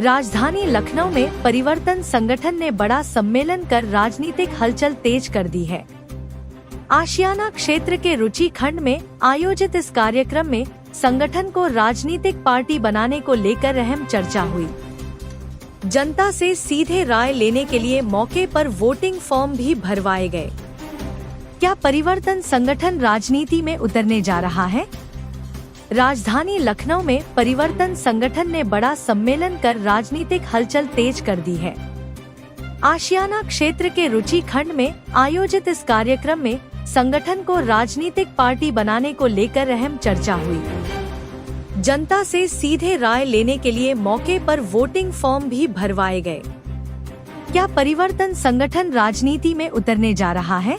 राजधानी लखनऊ में परिवर्तन संगठन ने बड़ा सम्मेलन कर राजनीतिक हलचल तेज कर दी है। आशियाना क्षेत्र के रुचि खंड में आयोजित इस कार्यक्रम में संगठन को राजनीतिक पार्टी बनाने को लेकर अहम चर्चा हुई। जनता से सीधे राय लेने के लिए मौके पर वोटिंग फॉर्म भी भरवाए गए। क्या परिवर्तन संगठन राजनीति में उतरने जा रहा है? राजधानी लखनऊ में परिवर्तन संगठन ने बड़ा सम्मेलन कर राजनीतिक हलचल तेज कर दी है। आशियाना क्षेत्र के रुचि खंड में आयोजित इस कार्यक्रम में संगठन को राजनीतिक पार्टी बनाने को लेकर अहम चर्चा हुई। जनता से सीधे राय लेने के लिए मौके पर वोटिंग फॉर्म भी भरवाए गए। क्या परिवर्तन संगठन राजनीति में उतरने जा रहा है?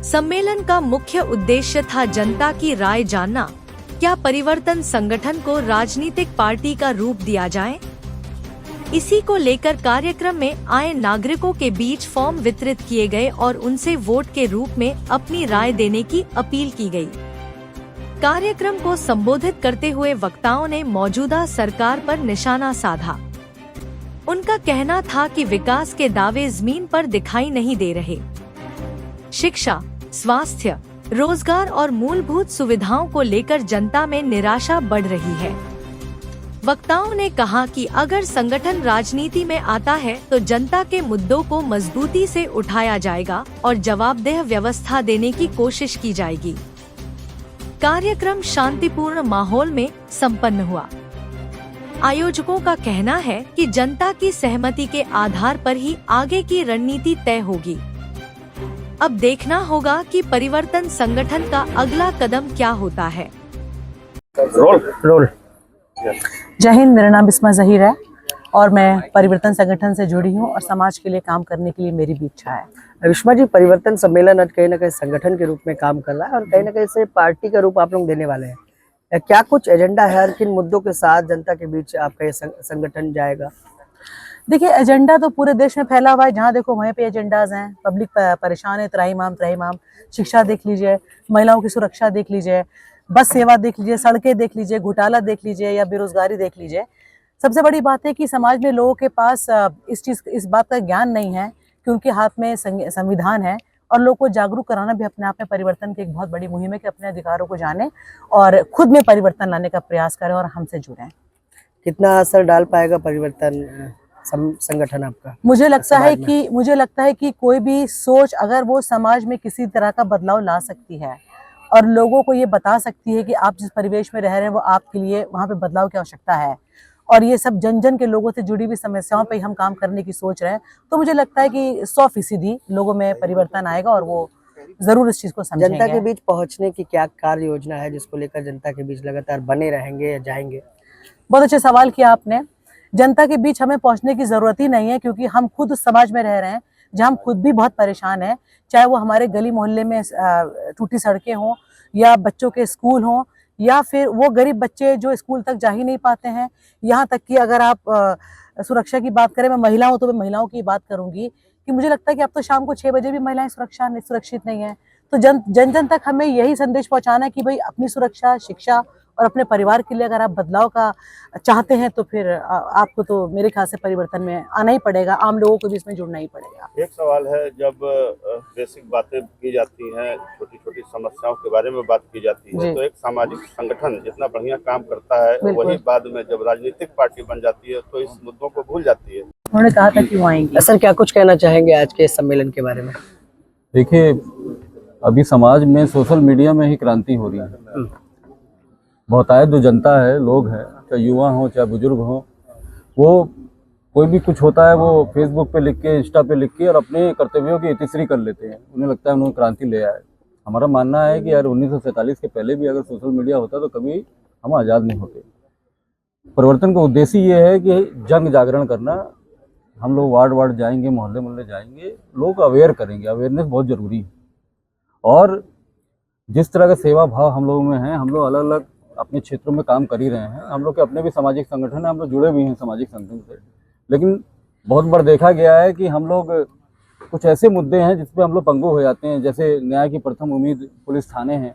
सम्मेलन का मुख्य उद्देश्य था जनता की राय जानना। क्या परिवर्तन संगठन को राजनीतिक पार्टी का रूप दिया जाए? इसी को लेकर कार्यक्रम में आए नागरिकों के बीच फॉर्म वितरित किए गए और उनसे वोट के रूप में अपनी राय देने की अपील की गई। कार्यक्रम को संबोधित करते हुए वक्ताओं ने मौजूदा सरकार पर निशाना साधा। उनका कहना था कि विकास के दावे जमीन पर दिखाई नहीं दे रहे। शिक्षा, स्वास्थ्य, रोजगार और मूलभूत सुविधाओं को लेकर जनता में निराशा बढ़ रही है। वक्ताओं ने कहा कि अगर संगठन राजनीति में आता है तो जनता के मुद्दों को मजबूती से उठाया जाएगा और जवाबदेह व्यवस्था देने की कोशिश की जाएगी। कार्यक्रम शांतिपूर्ण माहौल में संपन्न हुआ। आयोजकों का कहना है कि जनता की सहमति के आधार पर ही आगे की रणनीति तय होगी। अब देखना होगा कि परिवर्तन संगठन का अगला कदम क्या होता है। रोल। जय हिंद, मेरा नाम बिस्मा जहीर है और मैं परिवर्तन संगठन से जुड़ी हूँ और समाज के लिए काम करने के लिए मेरी भी इच्छा है। विस्मा जी, परिवर्तन सम्मेलन आज कहीं ना कहीं संगठन के रूप में काम कर रहा है और कहीं ना कहीं से पार्टी का रूप आप लोग देने वाले हैं। क्या कुछ एजेंडा है और किन मुद्दों के साथ जनता के बीच आपका ये संगठन जाएगा? देखिए, एजेंडा तो पूरे देश में फैला हुआ है। जहाँ देखो वहीं पे एजेंडाज हैं। पब्लिक परेशान है, त्राहिमाम। शिक्षा देख लीजिए, महिलाओं की सुरक्षा देख लीजिए, बस सेवा देख लीजिए, सड़कें देख लीजिए, घोटाला देख लीजिए या बेरोजगारी देख लीजिए। सबसे बड़ी बात है कि समाज में लोगों के पास इस बात का ज्ञान नहीं है कि उनके हाथ में संविधान है और लोगों को जागरूक कराना भी अपने आप में परिवर्तन की एक बहुत बड़ी मुहिम है कि अपने अधिकारों को जाने और खुद में परिवर्तन लाने का प्रयास करें और हमसे जुड़ें। कितना असर डाल पाएगा परिवर्तन संगठन आपका? मुझे लगता है कि कोई भी सोच अगर वो समाज में किसी तरह का बदलाव ला सकती है और लोगों को ये बता सकती है कि आप जिस परिवेश में रह रहे हैं वो आपके लिए वहाँ पे बदलाव की आवश्यकता है और ये सब जन के लोगों से जुड़ी हुई समस्याओं पे हम काम करने की सोच रहे हैं, तो मुझे लगता है कि 100% लोगों में परिवर्तन आएगा और वो जरूर इस चीज को समझेंगे। जनता के बीच पहुंचने की क्या कार्य योजना है जिसको लेकर जनता के बीच लगातार बने रहेंगे या जाएंगे? बहुत अच्छा सवाल किया आपने। जनता के बीच हमें पहुंचने की जरूरत ही नहीं है क्योंकि हम खुद उस समाज में रह रहे हैं जहां हम खुद भी बहुत परेशान हैं, चाहे वो हमारे गली मोहल्ले में टूटी सड़कें हों या बच्चों के स्कूल हों या फिर वो गरीब बच्चे जो स्कूल तक जा ही नहीं पाते हैं। यहाँ तक कि अगर आप सुरक्षा की बात करें, मैं महिला हूँ तो मैं महिलाओं की बात करूंगी कि मुझे लगता है कि अब तो शाम को 6 बजे भी महिलाएं सुरक्षित नहीं है। तो जन तक हमें यही संदेश पहुंचाना है कि भाई अपनी सुरक्षा, शिक्षा और अपने परिवार के लिए अगर आप बदलाव का चाहते हैं तो फिर आपको तो मेरे ख्याल से परिवर्तन में आना ही पड़ेगा। आम लोगों को भी इसमें जुड़ना ही पड़ेगा। एक सवाल है, जब बेसिक बातें की जाती हैं, छोटी छोटी समस्याओं के बारे में बात की जाती है, तो एक सामाजिक संगठन जितना बढ़िया काम करता है वही बाद में जब राजनीतिक पार्टी बन जाती है तो इस मुद्दों को भूल जाती है। उन्होंने कहा था कि वो आएंगे। सर, क्या कुछ कहना चाहेंगे आज के सम्मेलन के बारे में? देखिए, अभी समाज में सोशल मीडिया में ही क्रांति हो रही है। बहुतायत जो जनता है, लोग हैं, चाहे युवा हो चाहे बुजुर्ग हो, वो कोई भी कुछ होता है वो फेसबुक पे लिख के, इंस्टा पे लिख के और अपने कर्तव्यों की इतिश्री कर लेते हैं। उन्हें लगता है उन्होंने क्रांति ले आए। हमारा मानना है कि यार 1947 के पहले भी अगर सोशल मीडिया होता तो कभी हम आज़ाद नहीं होते। परिवर्तन का उद्देश्य ये है कि जंग जागरण करना। हम लोग वार्ड जाएंगे, मोहल्ले जाएंगे, लोग अवेयर करेंगे। अवेयरनेस बहुत ज़रूरी है और जिस तरह का सेवा भाव हम लोगों में है, हम लोग अलग अलग अपने क्षेत्रों में काम कर ही रहे हैं। हम लोग के अपने भी सामाजिक संगठन है, हम लोग जुड़े भी हैं सामाजिक संगठन से, लेकिन बहुत बार देखा गया है कि हम लोग कुछ ऐसे मुद्दे हैं जिस पे हम लोग पंगु हो जाते हैं। जैसे न्याय की प्रथम उम्मीद पुलिस थाने हैं,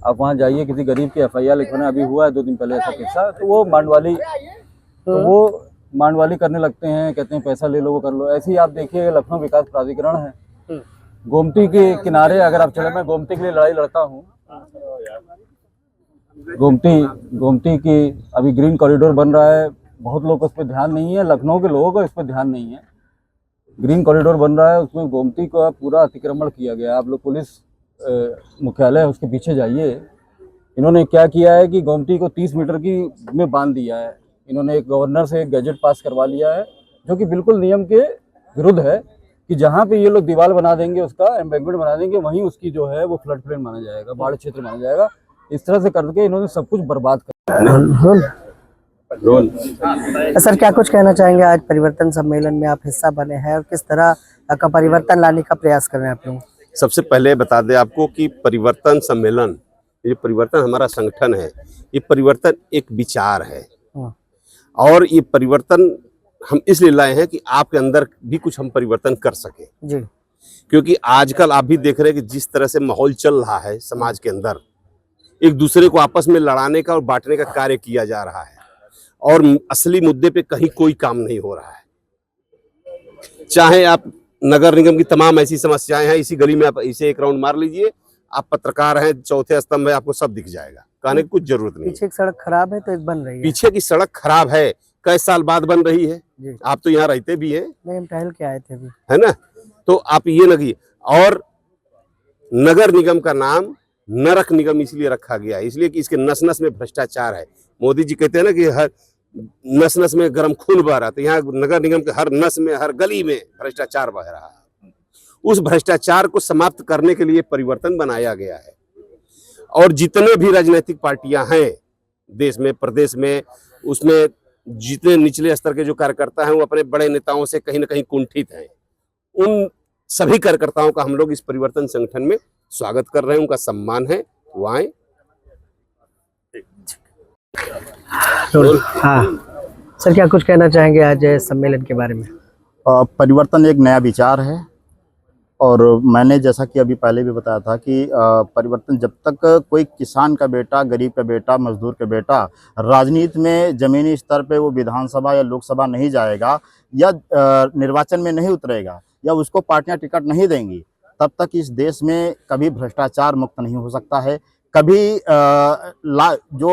आप वहाँ जाइए, किसी गरीब की FIR लिखवाना, अभी हुआ है 2 दिन पहले ऐसा किस्सा, तो वो मांडवाली, तो वो मांडवाली करने लगते हैं, कहते हैं पैसा ले लो वो कर लो। ऐसे ही आप देखिए लखनऊ विकास प्राधिकरण है, गोमती के किनारे अगर आप चले, मैं गोमती के लिए लड़ाई लड़ता हूँ। गोमती की अभी ग्रीन कॉरिडोर बन रहा है, बहुत लोग उस पर ध्यान नहीं है, लखनऊ के लोगों का इस पर ध्यान नहीं है। ग्रीन कॉरिडोर बन रहा है, उसमें गोमती का पूरा अतिक्रमण किया गया है। आप लोग पुलिस मुख्यालय उसके पीछे जाइए, इन्होंने क्या किया है कि गोमती को 30 मीटर की में बांध दिया है। इन्होंने एक गवर्नर से एक गैजेट पास करवा लिया है, जो कि बिल्कुल नियम के विरुद्ध है, कि जहाँ पे ये लोग दीवार बना देंगे, उसका एम्बैंकमेंट बना देंगे, वहीं उसकी जो है वो फ्लड प्लेन माना जाएगा, बाढ़ क्षेत्र माना जाएगा। इस तरह से करके इन्होंने सब कुछ बर्बाद कर सर, क्या कुछ कहना चाहेंगे? आज परिवर्तन सम्मेलन में आप हिस्सा बने हैं और किस तरह का परिवर्तन लाने का प्रयास कर रहे हैं आप लोग? सबसे पहले बता दें आपको कि परिवर्तन सम्मेलन, ये परिवर्तन हमारा संगठन है, ये परिवर्तन एक विचार है और ये परिवर्तन हम इसलिए लाए हैं कि आपके अंदर भी कुछ हम परिवर्तन कर सके जी। क्योंकि आजकल आप भी देख रहे हैं कि जिस तरह से माहौल चल रहा है समाज के अंदर, एक दूसरे को आपस में लड़ाने का और बांटने का कार्य किया जा रहा है और असली मुद्दे पे कहीं कोई काम नहीं हो रहा है। चाहे आप नगर निगम की तमाम ऐसी समस्याएं हैं, इसी गली में आप इसे एक राउंड मार लीजिए, आप पत्रकार हैं, चौथे स्तंभ है, आपको सब दिख जाएगा, कहने की कुछ जरूरत नहीं। पीछे एक सड़क खराब है तो एक बन रही है। पीछे की सड़क खराब है, कई साल बाद बन रही है। जी। आप तो यहाँ रहते भी हैं, नहीं, हम टहल के आए थे अभी, है ना? तो आप ये लगी, और नगर निगम का नाम नरक निगम इसलिए रखा गया है, इसलिए कि इसके नस नस में भ्रष्टाचार है। मोदी जी कहते हैं ना कि हर नस नस में गर्म खून बह रहा, तो यहाँ नगर निगम के हर नस में, हर गली में भ्रष्टाचार बह रहा है। उस भ्रष्टाचार को समाप्त करने के लिए परिवर्तन बनाया गया है और जितने भी राजनीतिक पार्टियां हैं देश में, प्रदेश में, उसमें जितने निचले स्तर के जो कार्यकर्ता हैं वो अपने बड़े नेताओं से कहीं ना कहीं कुंठित हैं। उन सभी कार्यकर्ताओं का हम लोग इस परिवर्तन संगठन में स्वागत कर रहे हैं, उनका सम्मान है, वो आए। हाँ सर, क्या कुछ कहना चाहेंगे आज सम्मेलन के बारे में? परिवर्तन एक नया विचार है और मैंने जैसा कि अभी पहले भी बताया था कि परिवर्तन जब तक कोई किसान का बेटा, गरीब का बेटा, मजदूर का बेटा राजनीति में ज़मीनी स्तर पे वो विधानसभा या लोकसभा नहीं जाएगा या निर्वाचन में नहीं उतरेगा या उसको पार्टियां टिकट नहीं देंगी, तब तक इस देश में कभी भ्रष्टाचार मुक्त नहीं हो सकता है। कभी जो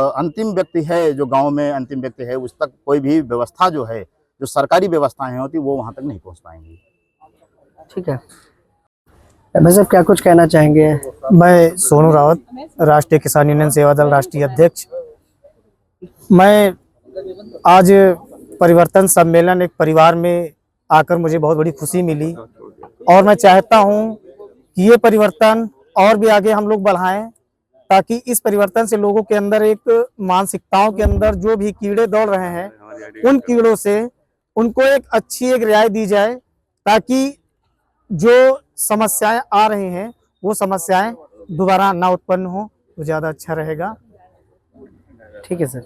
अंतिम व्यक्ति है, जो गांव में अंतिम व्यक्ति है, उस तक कोई भी व्यवस्था जो है, जो सरकारी व्यवस्थाएं होती, वो वहां तक नहीं पहुंच पाएंगी। ठीक है भाई साहब, क्या कुछ कहना चाहेंगे? मैं सोनू रावत, राष्ट्रीय किसान यूनियन सेवा दल राष्ट्रीय अध्यक्ष। मैं आज परिवर्तन सम्मेलन एक परिवार में आकर मुझे बहुत बड़ी खुशी मिली और मैं चाहता हूं कि ये परिवर्तन और भी आगे हम लोग बढ़ाएं, ताकि इस परिवर्तन से लोगों के अंदर एक मानसिकताओं के अंदर जो भी कीड़े दौड़ रहे हैं, उन कीड़ों से उनको एक अच्छी एक रियायत दी जाए, ताकि जो समस्याएं आ रही हैं वो समस्याएं दोबारा ना उत्पन्न हो, तो ज़्यादा अच्छा रहेगा। ठीक है सर।